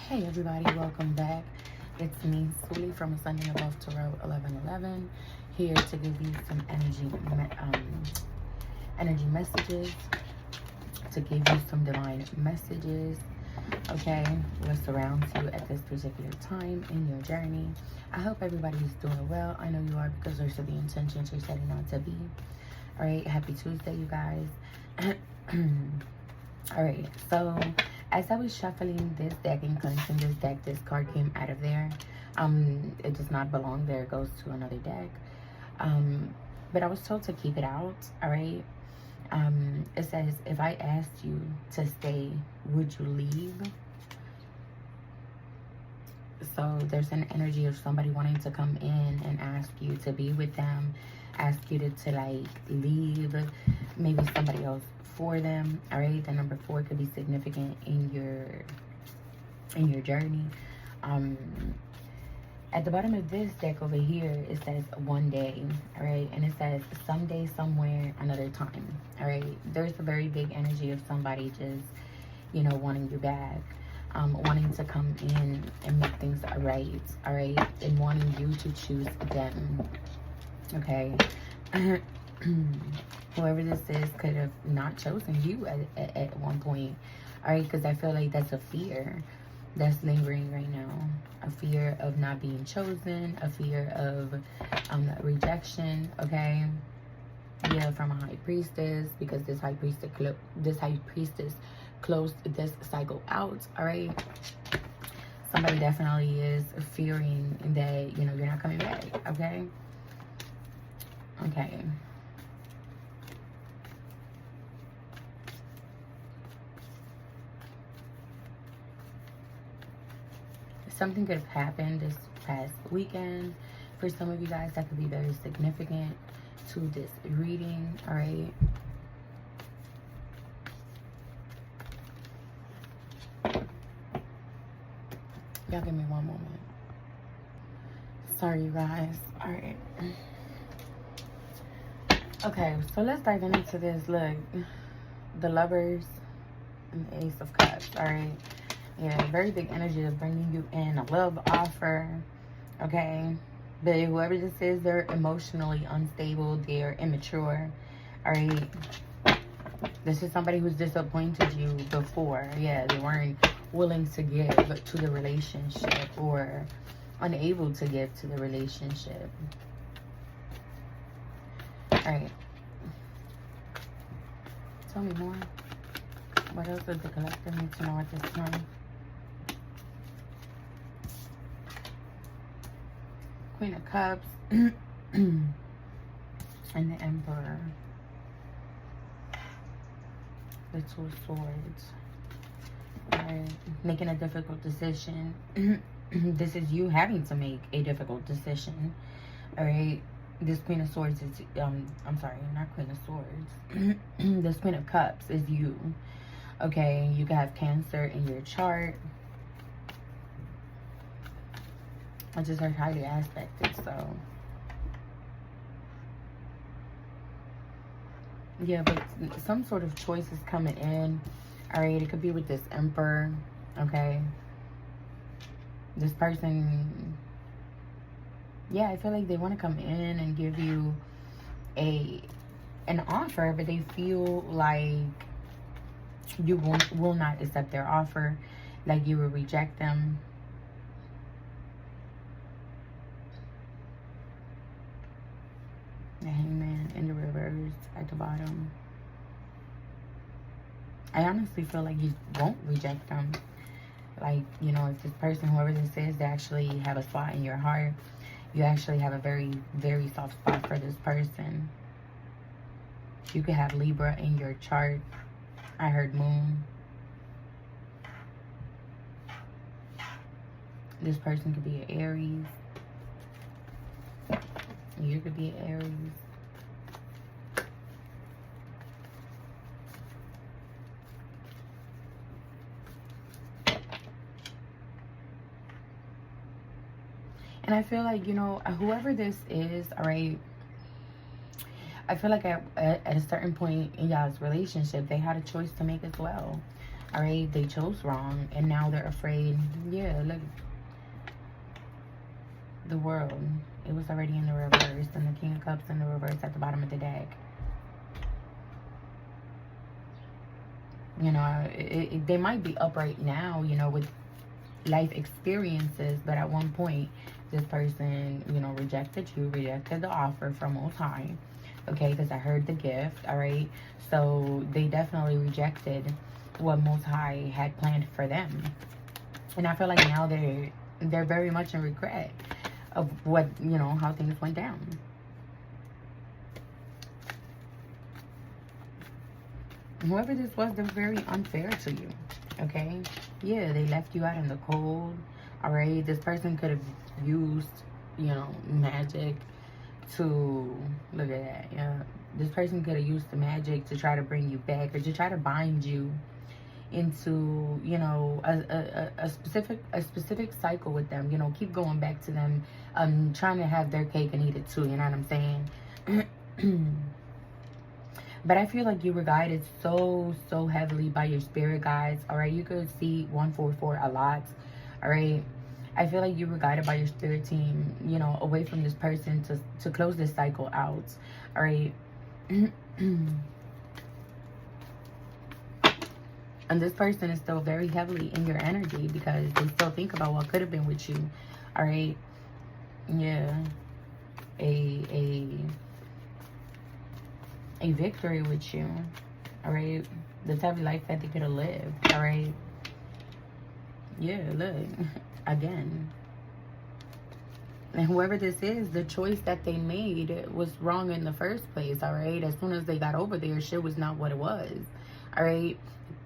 Hey everybody, welcome back. It's me, Suli from Ascending Above Tarot 1111, here to give you some energy messages, to give you some divine messages, okay, what surrounds you at this particular time in your journey. I hope everybody's doing well. I know you are, because those are the intentions you're setting out to be. All right, happy Tuesday, you guys. All right, so as I was shuffling this deck and cleansing this deck, this card came out of there. It does not belong there. It goes to another deck. But I was told to keep it out. All right. It says, if I asked you to stay, would you leave? So there's an energy of somebody wanting to come in and ask you to be with them, ask you to like leave, maybe somebody else for them. All right, the number 4 could be significant in your journey. At the bottom of this deck over here, it says one day. All right, and it says someday, somewhere, another time. All right, there's a very big energy of somebody just, you know, wanting you back, wanting to come in and make things right. All right, and wanting you to choose them. Okay. Whoever this is could have not chosen you at one point. All right, because I feel like that's a fear that's lingering right now. A fear of not being chosen, a fear of rejection. Okay, yeah, from a high priestess, because this high priestess closed this cycle out. All right, somebody definitely is fearing that, you know, you're not coming back. Okay. Okay. Something could have happened this past weekend. For some of you guys, that could be very significant to this reading. All right. Y'all give me one moment. Sorry, you guys. All right. Okay, so let's dive into this. Look, the Lovers and the Ace of Cups. All right. Yeah, very big energy of bringing you in a love offer. Okay. But whoever this is, they're emotionally unstable. They're immature. All right. This is somebody who's disappointed you before. Yeah, they weren't willing to give to the relationship, or unable to give to the relationship. All right. Tell me more. What else does the collective need to know at this time? Queen of Cups and the Emperor. The 2 of Swords. Alright, making a difficult decision. This is you having to make a difficult decision. Alright, this Queen of Swords is, I'm sorry, not Queen of Swords. This Queen of Cups is you. Okay, you can have Cancer in your chart. I just are highly aspected, so. Yeah, but some sort of choice is coming in. Alright, it could be with this Emperor, okay? This person, yeah, I feel like they want to come in and give you an offer, but they feel like you will not accept their offer, like you will reject them. The Hangman in the reverse at the bottom. I honestly feel like you won't reject them. Like, you know, if this person, whoever this is, they actually have a spot in your heart. You actually have a very, very soft spot for this person. You could have Libra in your chart. I heard Moon. This person could be an Aries. You could be an Aries. And I feel like, you know, whoever this is, all right, I feel like at a certain point in y'all's relationship, they had a choice to make as well. All right, they chose wrong, and now they're afraid. Yeah, look, the World. It was already in the reverse, and the King of Cups in the reverse at the bottom of the deck. You know, they might be upright now, you know, with life experiences, but at one point, this person, you know, rejected the offer from Most High. Okay, because I heard the gift, all right? So they definitely rejected what Most High had planned for them. And I feel like now they're very much in regret of what, you know, how things went down. Whoever this was, they're very unfair to you, okay? Yeah, they left you out in the cold, all right? This person could have used, you know, magic to, look at that, yeah. This person could have used the magic to try to bring you back, or to try to bind you into, you know, a specific cycle with them. You know, keep going back to them, trying to have their cake and eat it too, you know what I'm saying? But I feel like you were guided so heavily by your spirit guides, all right? You could see 144 a lot, all right? I feel like you were guided by your spirit team, you know, away from this person to close this cycle out, all right? And this person is still very heavily in your energy because they still think about what could have been with you, all right? Yeah. A victory with you, all right? The type of life that they could have lived, all right? Yeah, look, again. And whoever this is, the choice that they made was wrong in the first place, all right? As soon as they got over there, shit was not what it was, all right?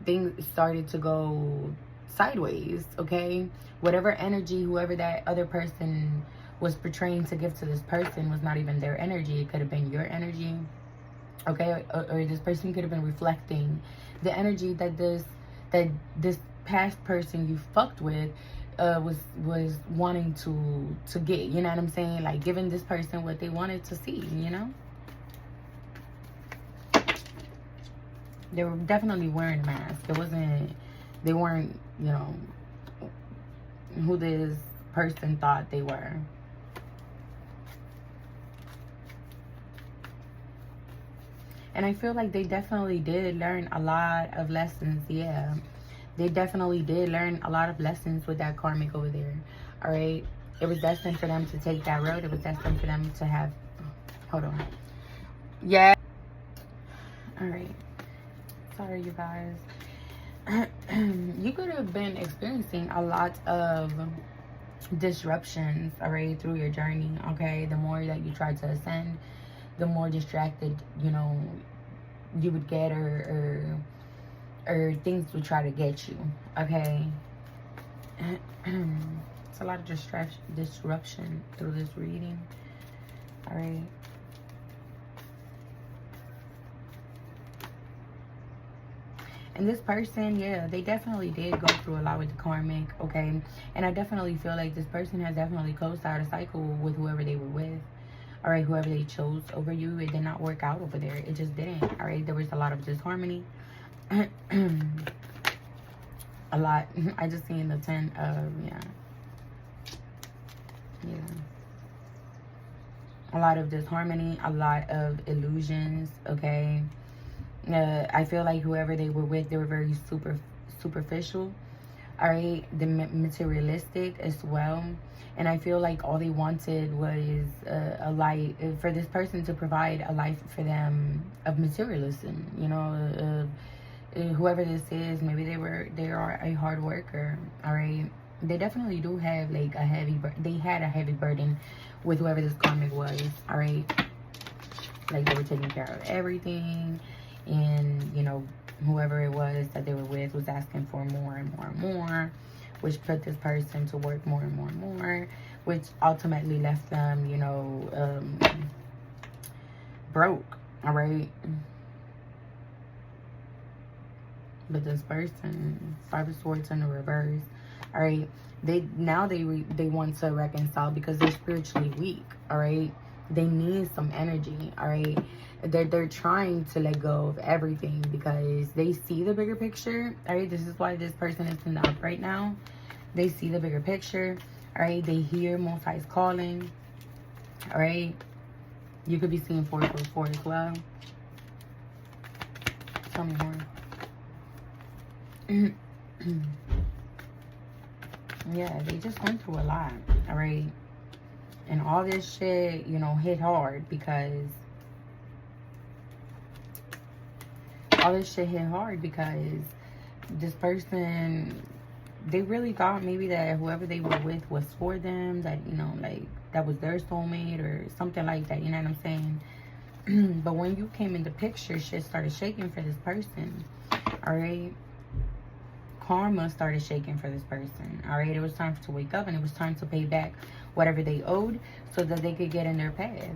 Things started to go sideways, okay? Whatever energy, whoever that other person was portraying to give to this person was not even their energy. It could have been your energy, okay? Or this person could have been reflecting the energy that this past person you fucked with was wanting to get, you know what I'm saying? Like giving this person what they wanted to see, you know? They were definitely wearing a mask. They weren't, you know, who this person thought they were. And I feel like they definitely did learn a lot of lessons, yeah. They definitely did learn a lot of lessons with that karmic over there, all right? It was destined for them to take that road. It was destined for them to have, hold on. Yeah. All right. Sorry, you guys. You could have been experiencing a lot of disruptions, all right, through your journey, okay? The more that you try to ascend, the more distracted, you know, you would get, or things would try to get you, okay? It's a lot of disruption through this reading, all right? And this person, yeah, they definitely did go through a lot with the karmic, okay? And I definitely feel like this person has definitely closed out a cycle with whoever they were with. All right, whoever they chose over you, it did not work out over there. It just didn't, all right? There was a lot of disharmony. A lot. I just seen the 10 of, yeah. A lot of disharmony, a lot of illusions, okay? I feel like whoever they were with, they were very superficial, all right? The materialistic as well. And I feel like all they wanted was a life, for this person to provide a life for them of materialism, you know, whoever this is. Maybe they are a hard worker, all right? They definitely do have like they had a heavy burden with whoever this karmic was, all right? Like they were taking care of everything, and you know, whoever it was that they were with was asking for more and more and more, which put this person to work more and more and more, which ultimately left them, you know, broke, all right? But this person, 5 of Swords in the reverse, all right? They want to reconcile because they're spiritually weak, all right? They need some energy, all right? They're trying to let go of everything because they see the bigger picture, all right? This is why this person is in the up right now. They see the bigger picture, all right? They hear Most High's calling, all right? You could be seeing 444 as well. Tell me more. Yeah, they just went through a lot, all right? And all this shit, you know, hit hard because this person, they really thought maybe that whoever they were with was for them, that, you know, like, that was their soulmate or something like that, you know what I'm saying? But when you came in the picture, shit started shaking for this person, all right? Karma started shaking for this person, all right? It was time to wake up, and it was time to pay back whatever they owed so that they could get in their path.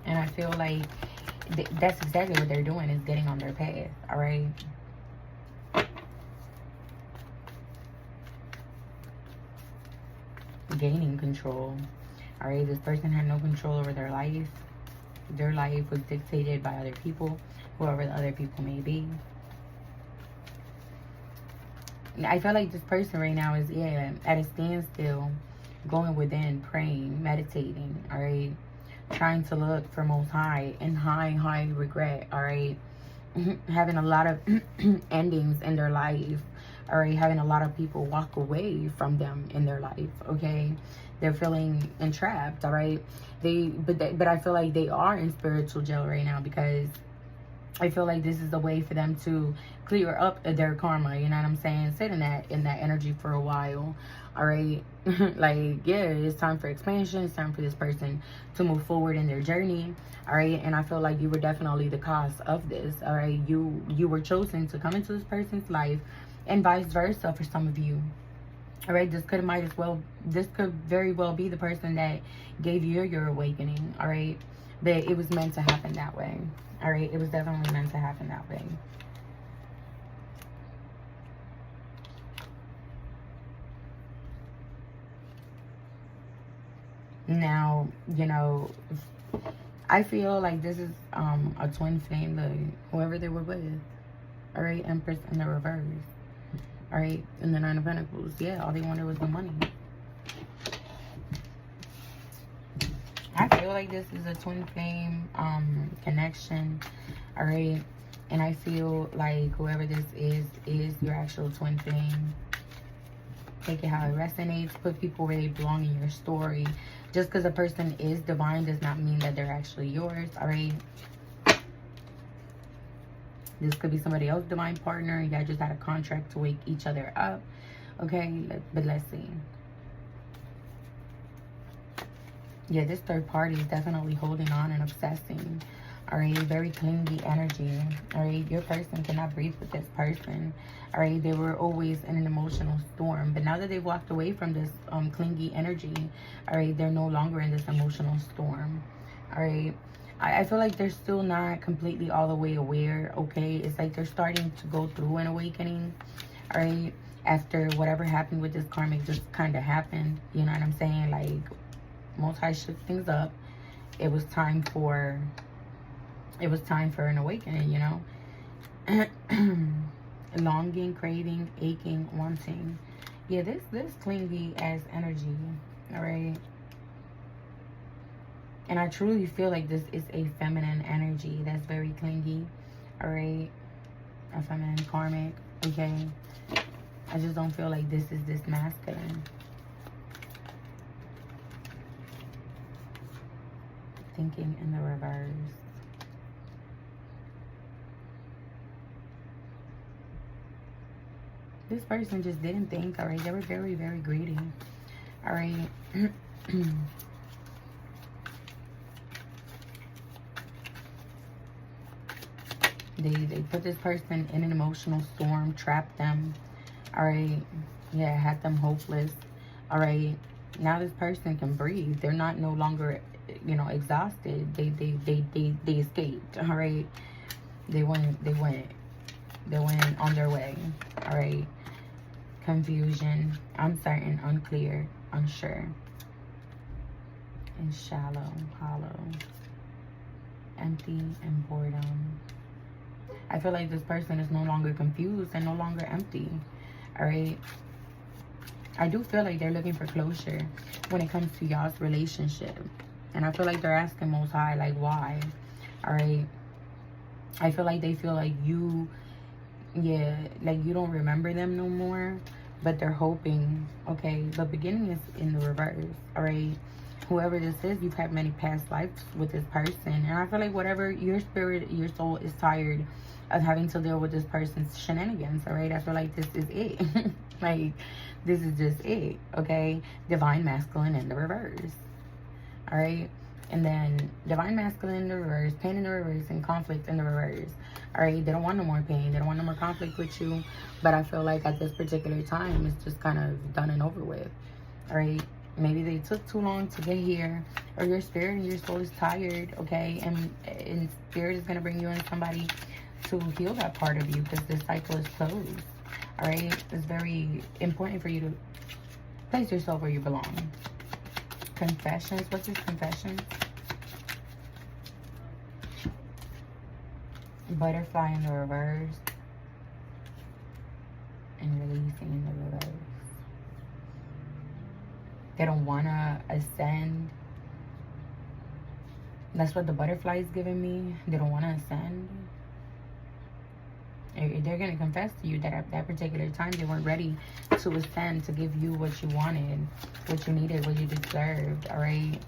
And I feel like that's exactly what they're doing, is getting on their path, all right? Gaining control, all right? This person had no control over their life. Their life was dictated by other people, whoever the other people may be. I feel like this person right now is, yeah, at a standstill, going within, praying, meditating, all right? Trying to look for Most High and high regret, all right? Having a lot of endings in their life, all right? Having a lot of people walk away from them in their life, okay? They're feeling entrapped, all right? But I feel like they are in spiritual jail right now, because I feel like this is a way for them to clear up their karma, you know what I'm saying? Sit in that energy for a while, all right? Like, yeah, it's time for expansion. It's time for this person to move forward in their journey, all right? And I feel like you were definitely the cause of this, all right? You were chosen to come into this person's life, and vice versa for some of you, all right? This could very well be the person that gave you your awakening, all right? But it was meant to happen that way. All right, it was definitely meant to happen that way. Now, you know, I feel like this is a twin flame, whoever they were with. All right, Empress in the reverse. All right, and the Nine of Pentacles. Yeah, all they wanted was the money. I feel like this is a twin flame connection, all right? And I feel like whoever this is your actual twin flame. Take it how it resonates. Put people where they belong in your story. Just because a person is divine does not mean that they're actually yours, all right? This could be somebody else's divine partner. You guys just had a contract to wake each other up, okay? But let's see. Yeah, this third party is definitely holding on and obsessing, all right? Very clingy energy, all right? Your person cannot breathe with this person, all right? They were always in an emotional storm, but now that they've walked away from this clingy energy, all right, they're no longer in this emotional storm, all right? I feel like they're still not completely all the way aware, okay? It's like they're starting to go through an awakening, all right? After whatever happened with this karmic just kind of happened, you know what I'm saying? Like, Most High shook things up. It was time for an awakening, you know. Longing, craving, aching, wanting. Yeah, this clingy ass energy, all right? And I truly feel like this is a feminine energy that's very clingy, all right? A feminine karmic, okay? I just don't feel like this is this masculine. Thinking in the reverse. This person just didn't think, all right? They were very, very greedy, all right? They put this person in an emotional storm, trapped them, all right? Yeah, had them hopeless, all right? Now this person can breathe. They're not no longer, you know, exhausted. They escaped, all right? They went on their way, all right? Confusion, uncertain, unclear, unsure. and shallow, hollow, empty, and boredom. I feel like this person is no longer confused and no longer empty. All right. I do feel like they're looking for closure when it comes to y'all's relationship. And I feel like they're asking Most High, like, why? All right. I feel like they feel like you, yeah, like you don't remember them no more. But they're hoping, okay, the beginning is in the reverse. All right. Whoever this is, you've had many past lives with this person. And I feel like whatever your spirit, your soul is tired of having to deal with this person's shenanigans. All right. I feel like this is it. Like, this is just it. Okay. Divine masculine in the reverse. All right. And then divine masculine in the reverse, pain in the reverse, and conflict in the reverse. All right. They don't want no more pain. They don't want no more conflict with you. But I feel like at this particular time, it's just kind of done and over with. All right. Maybe they took too long to get here, or your spirit and your soul is tired, okay? And spirit is going to bring you in somebody to heal that part of you, because this cycle is closed, all right? It's very important for you to place yourself where you belong. Confessions. What's this confession? Butterfly in the reverse. And releasing in the reverse. They don't want to ascend. That's what the butterfly is giving me. They don't want to ascend. They're going to confess to you that at that particular time, they weren't ready to ascend, to give you what you wanted, what you needed, what you deserved, all right?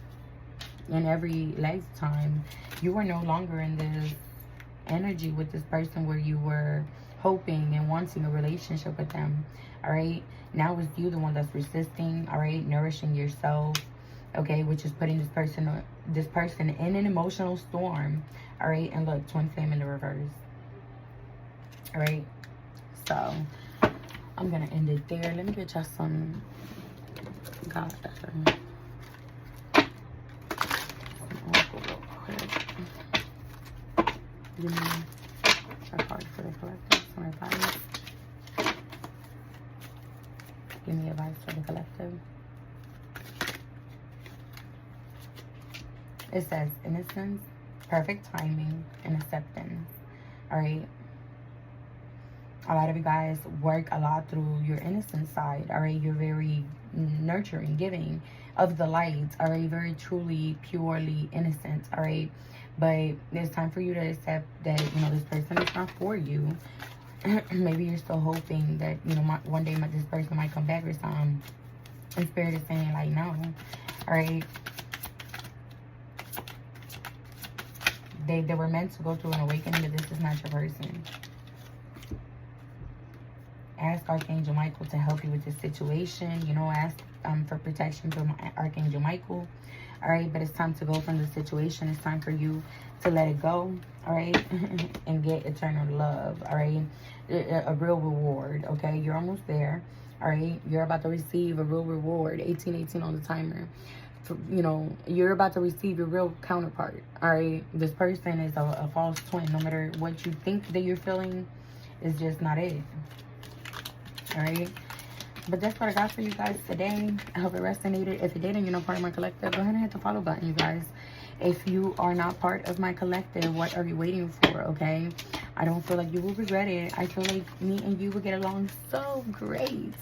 In every lifetime, you were no longer in this energy with this person where you were hoping and wanting a relationship with them, all right? Now it's you, the one that's resisting, all right? Nourishing yourself, okay? Which is putting this person in an emotional storm, all right? And look, twin flame in the reverse, all right? So I'm gonna end it there. Let me get y'all some God. Give me a card for the collective. Some advice. Give me advice for the collective. It says innocence, perfect timing, and acceptance. All right. A lot of you guys work a lot through your innocent side. All right. You're very nurturing, giving of the light. All right. Very truly, purely innocent. All right. But it's time for you to accept that, you know, this person is not for you. Maybe you're still hoping that, you know, one day this person might come back or something. And spirit is saying, like, no. All right. They were meant to go through an awakening, but this is not your person. Ask Archangel Michael to help you with this situation. You know, ask for protection from Archangel Michael. All right, but it's time to go from the situation. It's time for you to let it go, all right, and get eternal love, all right, a real reward, okay? You're almost there, all right? You're about to receive a real reward, 1818 on the timer. You know, you're about to receive your real counterpart, all right? This person is a false twin. No matter what you think that you're feeling, it's just not it, all right? But that's what I got for you guys today. I hope it resonated. If it didn't, you're not part of my collective, go ahead and hit the follow button, you guys. If you are not part of my collective, what are you waiting for, okay? I don't feel like you will regret it. I feel like me and you will get along so great.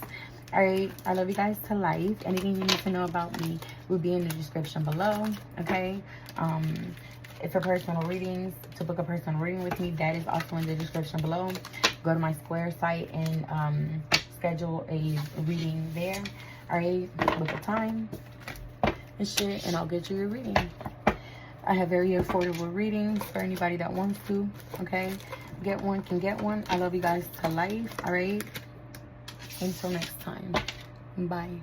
All right, I love you guys to life. Anything you need to know about me will be in the description below, okay? If for personal readings, to book a personal reading with me, that is also in the description below. Go to my Square site and schedule a reading there, all right, with the time and shit, and I'll get you your reading. I have very affordable readings for anybody that wants to, okay? Get one, can get one. I love you guys to life, all right? Until next time, bye.